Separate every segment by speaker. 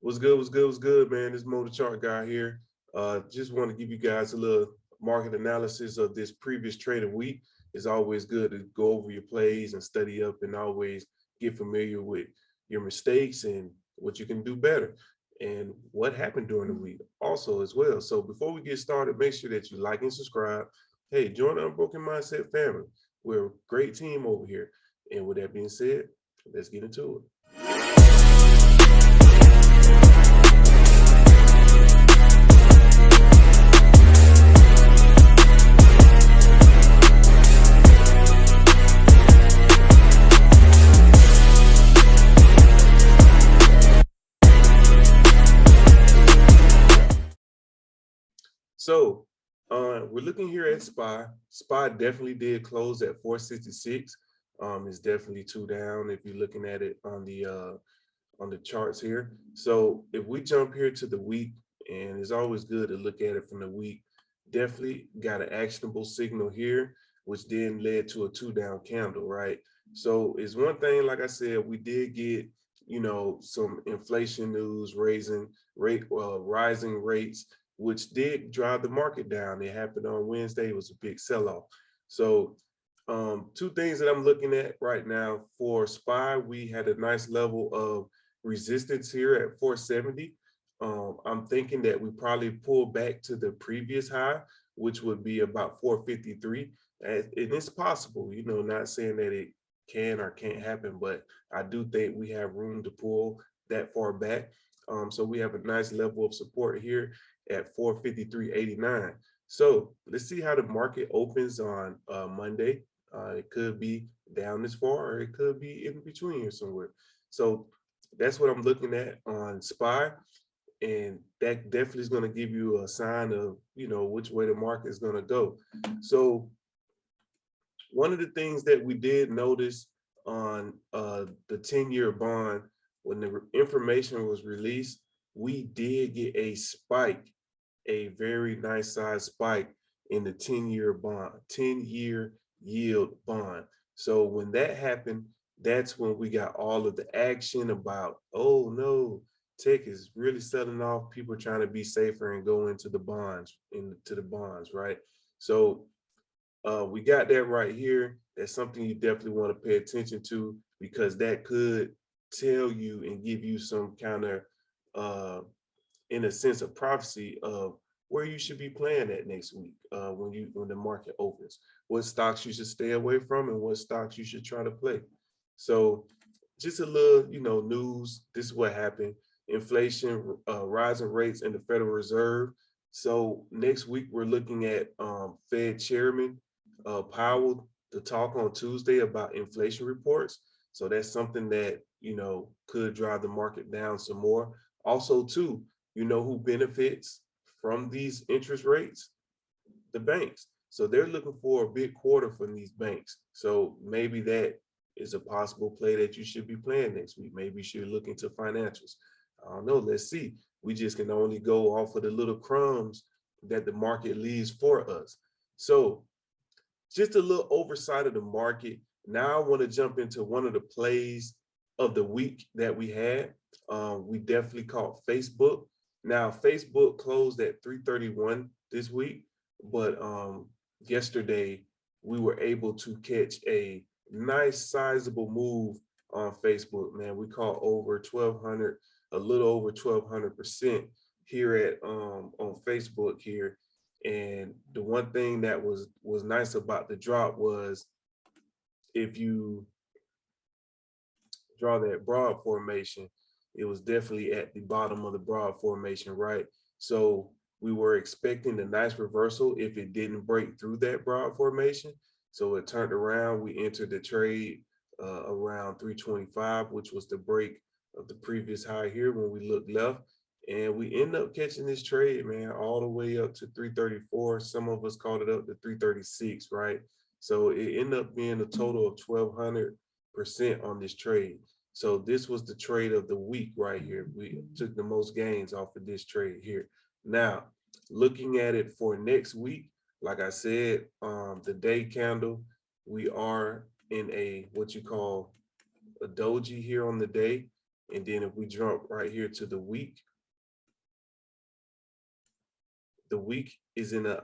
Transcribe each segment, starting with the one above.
Speaker 1: What's good? What's good? What's good, man? This Motor Chart guy here. Just want to give you guys a little market analysis of this previous trading week. It's always good to go over your plays and study up and always get familiar with your mistakes and what you can do better and what happened during the week also as well. So before we get started, make sure that you like and subscribe. Hey, join the Unbroken Mindset family. We're a great team over here. And with that being said, let's get into it. So we're looking here at SPY. SPY definitely did close at 466. It's definitely two down if you're looking at it on the charts here. So if we jump here to the week, and it's always good to look at it from the week, definitely got an actionable signal here, which then led to a two down candle, right? So it's one thing, like I said, we did get, some inflation news rising rates, which did drive the market down. It happened on Wednesday. It was a big sell-off. So two things that I'm looking at right now for SPY, we had a nice level of resistance here at 470. I'm thinking that we probably pull back to the previous high, which would be about 453. And it's possible, not saying that it can or can't happen, but I do think we have room to pull that far back. So we have a nice level of support here at 453.89. So let's see how the market opens on Monday. It could be down this far, or it could be in between here somewhere. So that's what I'm looking at on SPY, and that definitely is going to give you a sign of which way the market is going to go. So one of the things that we did notice on the 10-year bond, when the information was released, we did get a spike, a very nice size spike in the 10-year bond, 10-year yield bond. So when that happened, that's when we got all of the action about, oh no, tech is really selling off. People trying to be safer and go into the bonds, right? So we got that right here. That's something you definitely want to pay attention to, because that could tell you and give you some kind of, in a sense, of prophecy of where you should be playing at next week when the market opens. What stocks you should stay away from and what stocks you should try to play. So just a little, news. This is what happened. Inflation, rising rates in the Federal Reserve. So next week we're looking at Fed Chairman Powell to talk on Tuesday about inflation reports. So that's something that could drive the market down some more. Also, too, who benefits from these interest rates? The banks. So they're looking for a big quarter from these banks. So maybe that is a possible play that you should be playing next week. Maybe you should look into financials. I don't know. Let's see. We just can only go off of the little crumbs that the market leaves for us. So just a little oversight of the market. Now I want to jump into one of the plays of the week that we had. We definitely caught Facebook. Now Facebook closed at 331 this week, but yesterday we were able to catch a nice sizable move on Facebook. Man, we caught over 1,200, a little over 1,200% here at on Facebook here. And the one thing that was nice about the drop was, if you draw that broad formation, it was definitely at the bottom of the broad formation, right? So we were expecting a nice reversal if it didn't break through that broad formation. So it turned around. We entered the trade around 325, which was the break of the previous high here when we looked left. And we end up catching this trade, man, all the way up to 334. Some of us called it up to 336, right? So it ended up being a total of 1,200% on this trade. So this was the trade of the week right here. We took the most gains off of this trade here. Now, looking at it for next week, like I said, the day candle, we are in a what you call a doji here on the day. And then if we jump right here to the week is in a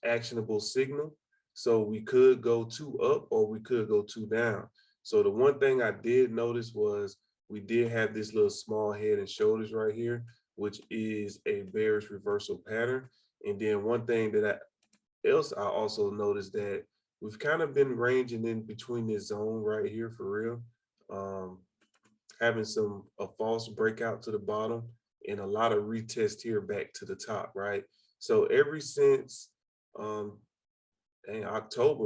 Speaker 1: actionable signal. So we could go 2 up or we could go 2 down. So the one thing I did notice was we did have this little small head and shoulders right here, which is a bearish reversal pattern. And then one thing that I also noticed that we've kind of been ranging in between this zone right here for real. Having a false breakout to the bottom and a lot of retest here back to the top, right? So ever since October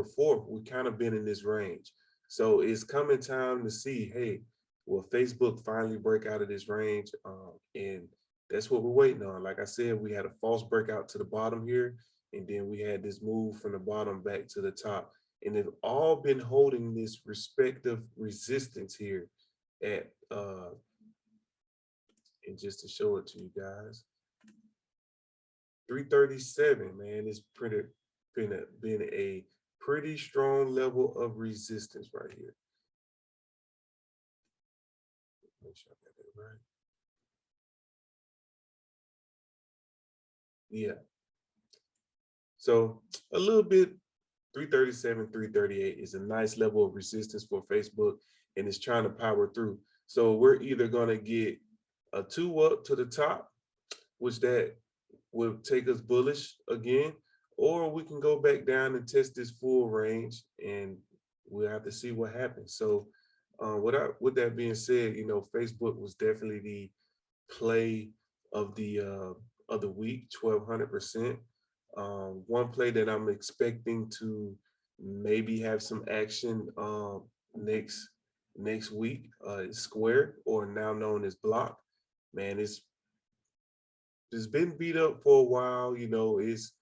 Speaker 1: 4th, we kind of been in this range. So it's coming time to see, hey, will Facebook finally break out of this range? And that's what we're waiting on. Like I said, we had a false breakout to the bottom here, and then we had this move from the bottom back to the top. And they've all been holding this respective resistance here at and just to show it to you guys, 337, man, it's been a pretty strong level of resistance right here. Make sure I got that right. Yeah. So a little bit, 337, 338 is a nice level of resistance for Facebook, and it's trying to power through. So we're either going to get a 2 up to the top, which that will take us bullish again, or we can go back down and test this full range, and we'll have to see what happens. So with that being said, you know, Facebook was definitely the play of the week, 1200%. One play that I'm expecting to maybe have some action next week is Square, or now known as Block. Man, it's been beat up for a while. You know, it's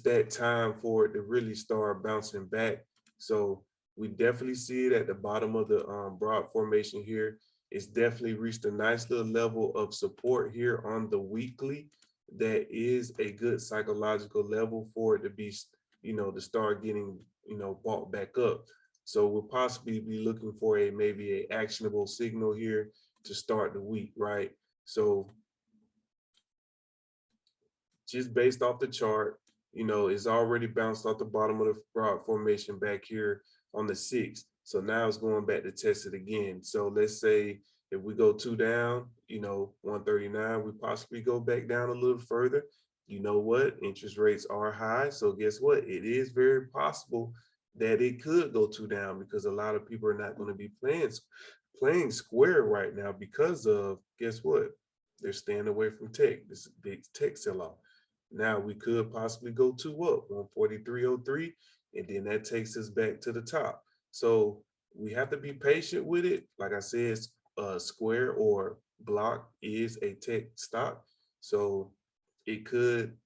Speaker 1: that time for it to really start bouncing back. So we definitely see it at the bottom of the broad formation here. It's definitely reached a nice little level of support here on the weekly. That is a good psychological level for it to be, you know, to start getting, you know, bought back up. So we'll possibly be looking for maybe a actionable signal here to start the week, right? So just based off the chart, you know, it's already bounced off the bottom of the broad formation back here on the 6th. So now it's going back to test it again. So let's say if we go 2 down, you know, 139, we possibly go back down a little further. You know what? Interest rates are high. So guess what? It is very possible that it could go 2 down, because a lot of people are not going to be playing Square right now because of, guess what? They're staying away from tech. This big tech sell-off. Now we could possibly go 2 up, 143.03, and then that takes us back to the top. So we have to be patient with it. Like I said, Square or Block is a tech stock, so it could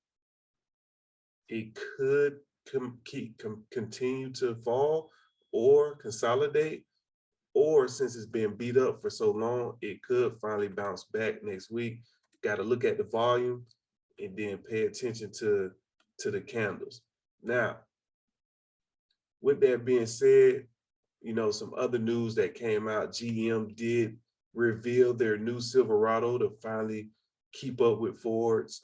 Speaker 1: continue to fall or consolidate, or since it's been beat up for so long, it could finally bounce back next week. Got to look at the volume and then pay attention to the candles. Now, with that being said, you know, some other news that came out, GM did reveal their new Silverado to finally keep up with Ford's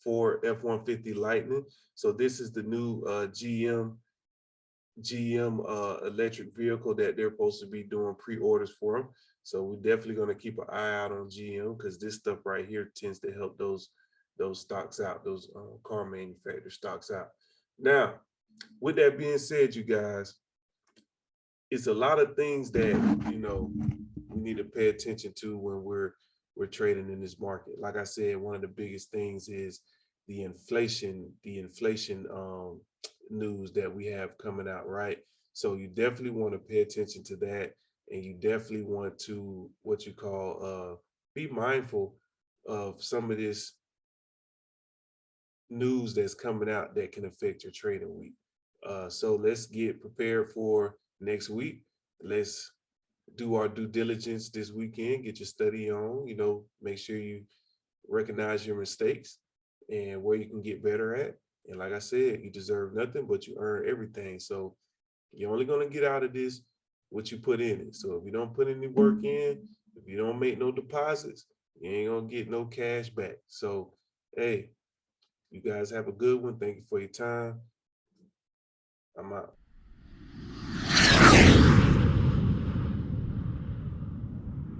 Speaker 1: Ford F-150 Lightning. So this is the new GM electric vehicle that they're supposed to be doing pre-orders for them. So we're definitely going to keep an eye out on GM, because this stuff right here tends to help those stocks out, those car manufacturer stocks out. Now, with that being said, you guys, it's a lot of things that, you know, we need to pay attention to when we're trading in this market. Like I said, one of the biggest things is the inflation news that we have coming out, right? So you definitely want to pay attention to that, and you definitely want to, what you call, be mindful of some of this news that's coming out that can affect your trading week. So let's get prepared for next week. Let's do our due diligence this weekend, get your study on, you know, make sure you recognize your mistakes and where you can get better at. And like I said, you deserve nothing, but you earn everything. So you're only going to get out of this what you put in it. So if you don't put any work in, If you don't make no deposits, you ain't gonna get no cash back. So, hey, you guys have a good one. Thank you for your time. I'm out.